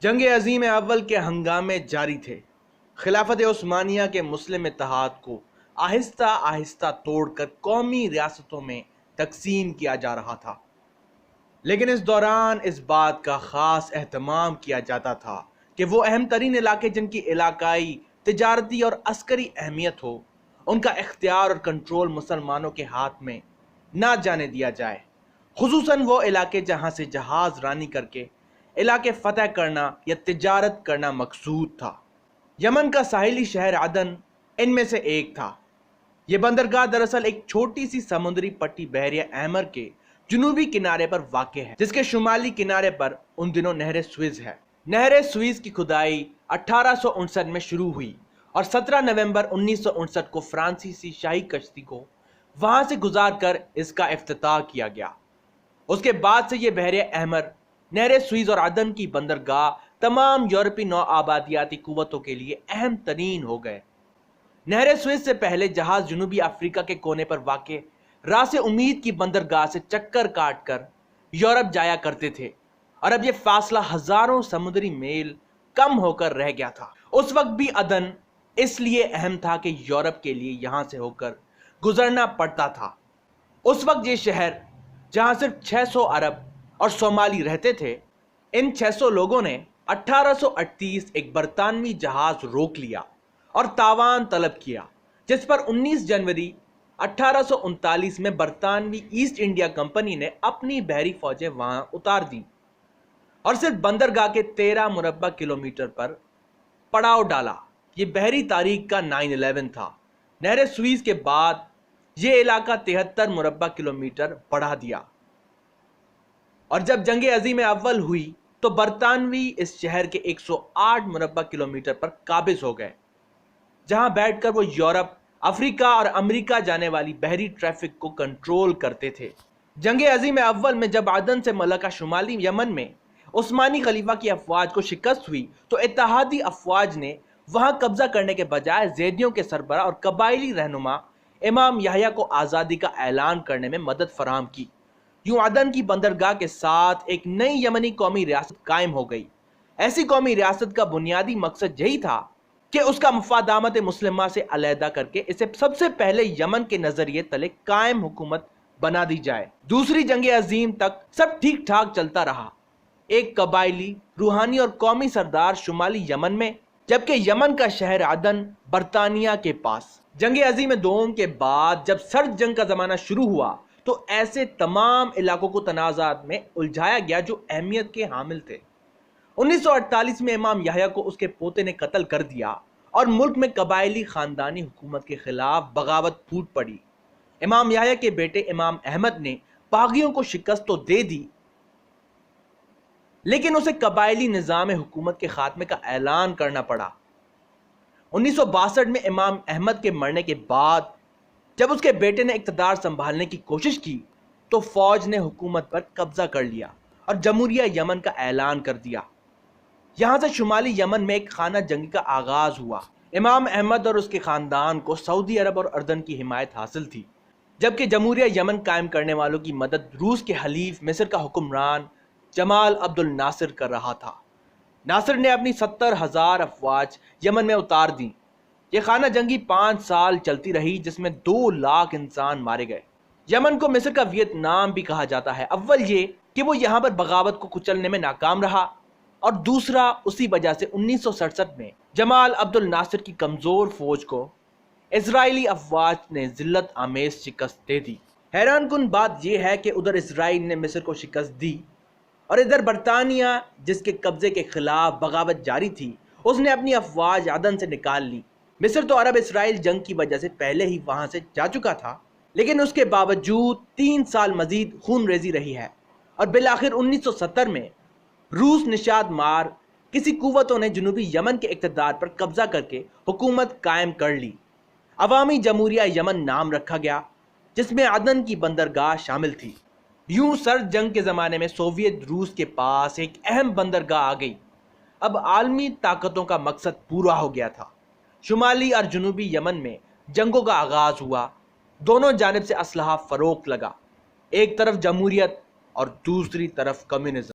جنگ عظیم اول کے ہنگامے جاری تھے۔ خلافت عثمانیہ کے مسلم اتحاد کو آہستہ آہستہ توڑ کر قومی ریاستوں میں تقسیم کیا جا رہا تھا، لیکن اس دوران اس بات کا خاص اہتمام کیا جاتا تھا کہ وہ اہم ترین علاقے جن کی علاقائی، تجارتی اور عسکری اہمیت ہو، ان کا اختیار اور کنٹرول مسلمانوں کے ہاتھ میں نہ جانے دیا جائے، خصوصاً وہ علاقے جہاں سے جہاز رانی کر کے علاقے فتح کرنا یا تجارت کرنا مقصود تھا۔ یمن کا ساحلی شہر عدن ان میں سے ایک تھا۔ یہ بندرگاہ دراصل ایک چھوٹی سی سمندری پٹی بحیرہ احمر کے جنوبی کنارے پر واقع ہے، جس کے شمالی کنارے پر ان دنوں نہر سوئز ہے۔ نہر سوئز کی کھدائی 1859 میں شروع ہوئی اور 17 نومبر 1959 کو فرانسیسی شاہی کشتی کو وہاں سے گزار کر اس کا افتتاح کیا گیا۔ اس کے بعد سے یہ بحیرہ احمر، نہر سوئز اور عدن کی بندرگاہ تمام یورپی نو آبادیاتی قوتوں کے لیے اہم ترین ہو گئے۔ نہر سوئز سے پہلے جہاز جنوبی افریقہ کے کونے پر واقع راس امید کی بندرگاہ سے چکر کاٹ کر یورپ جایا کرتے تھے، اور اب یہ فاصلہ ہزاروں سمندری میل کم ہو کر رہ گیا تھا۔ اس وقت بھی عدن اس لیے اہم تھا کہ یورپ کے لیے یہاں سے ہو کر گزرنا پڑتا تھا۔ اس وقت یہ شہر، جہاں صرف 600 عرب اور صومالی رہتے تھے، ان 600 لوگوں نے 1838 ایک برطانوی جہاز روک لیا اور تاوان طلب کیا، جس پر 19 جنوری 1839 میں برطانوی ایسٹ انڈیا کمپنی نے اپنی بحری فوجیں وہاں اتار دیں اور صرف بندرگاہ کے 13 مربع کلومیٹر پر پڑاؤ ڈالا۔ یہ بحری تاریخ کا 9/11 تھا۔ نہر سوئز کے بعد یہ علاقہ 73 مربع کلومیٹر بڑھا دیا، اور جب جنگ عظیم اول ہوئی تو برطانوی اس شہر کے 108 مربع کلومیٹر پر قابض ہو گئے، جہاں بیٹھ کر وہ یورپ، افریقہ اور امریکہ جانے والی بحری ٹریفک کو کنٹرول کرتے تھے۔ جنگ عظیم اول میں جب عدن سے ملکہ شمالی یمن میں عثمانی خلیفہ کی افواج کو شکست ہوئی تو اتحادی افواج نے وہاں قبضہ کرنے کے بجائے زیدیوں کے سربراہ اور قبائلی رہنما امام یحییٰ کو آزادی کا اعلان کرنے میں مدد فراہم کی۔ یوں عدن کی بندرگاہ کے ساتھ ایک نئی یمنی قومی ریاست قائم ہو گئی۔ ایسی قومی ریاست کا بنیادی مقصد یہی تھا کہ اس کا مفادات مسلمہ سے علیحدہ کر کے اسے سب سے پہلے یمن کے نظریے تلے قائم حکومت بنا دی جائے۔ دوسری جنگ عظیم تک سب ٹھیک ٹھاک چلتا رہا۔ ایک قبائلی، روحانی اور قومی سردار شمالی یمن میں، جبکہ یمن کا شہر عدن برطانیہ کے پاس۔ جنگ عظیم دوم کے بعد جب سرد جنگ کا زمانہ شروع ہوا تو ایسے تمام علاقوں کو تنازعات میں الجھایا گیا جو اہمیت کے حامل تھے۔ 1948 میں امام یحییٰ کو اس کے پوتے نے قتل کر دیا اور ملک میں قبائلی خاندانی حکومت کے خلاف بغاوت پھوٹ پڑی۔ امام یحییٰ کے بیٹے امام احمد نے باغیوں کو شکست تو دے دی، لیکن اسے قبائلی نظام حکومت کے خاتمے کا اعلان کرنا پڑا۔ 1962 میں امام احمد کے مرنے کے بعد جب اس کے بیٹے نے اقتدار سنبھالنے کی کوشش کی تو فوج نے حکومت پر قبضہ کر لیا اور جمہوریہ یمن کا اعلان کر دیا۔ یہاں سے شمالی یمن میں ایک خانہ جنگی کا آغاز ہوا۔ امام احمد اور اس کے خاندان کو سعودی عرب اور اردن کی حمایت حاصل تھی، جبکہ جمہوریہ یمن قائم کرنے والوں کی مدد روس کے حلیف مصر کا حکمران جمال عبد الناصر کر رہا تھا۔ ناصر نے اپنی 70,000 افواج یمن میں اتار دیں۔ یہ خانہ جنگی 5 سال چلتی رہی، جس میں 2 لاکھ انسان مارے گئے۔ یمن کو مصر کا ویتنام بھی کہا جاتا ہے۔ اول یہ کہ وہ یہاں پر بغاوت کو کچلنے میں ناکام رہا، اور دوسرا اسی وجہ سے 1967 میں جمال عبد الناصر کی کمزور فوج کو اسرائیلی افواج نے ذلت آمیز شکست دے دی۔ حیران کن بات یہ ہے کہ ادھر اسرائیل نے مصر کو شکست دی اور ادھر برطانیہ، جس کے قبضے کے خلاف بغاوت جاری تھی، اس نے اپنی افواج عدن سے نکال لی۔ مصر تو عرب اسرائیل جنگ کی وجہ سے پہلے ہی وہاں سے جا چکا تھا، لیکن اس کے باوجود 3 سال مزید خون ریزی رہی ہے، اور بالآخر 1970 میں روس نشاد مار کسی قوتوں نے جنوبی یمن کے اقتدار پر قبضہ کر کے حکومت قائم کر لی۔ عوامی جمہوریہ یمن نام رکھا گیا، جس میں عدن کی بندرگاہ شامل تھی۔ یوں سرد جنگ کے زمانے میں سوویت روس کے پاس ایک اہم بندرگاہ آ گئی۔ اب عالمی طاقتوں کا مقصد پورا ہو گیا تھا۔ شمالی اور جنوبی یمن میں جنگوں کا آغاز ہوا۔ دونوں جانب سے اسلحہ فروخت لگا، ایک طرف جمہوریت اور دوسری طرف کمیونزم۔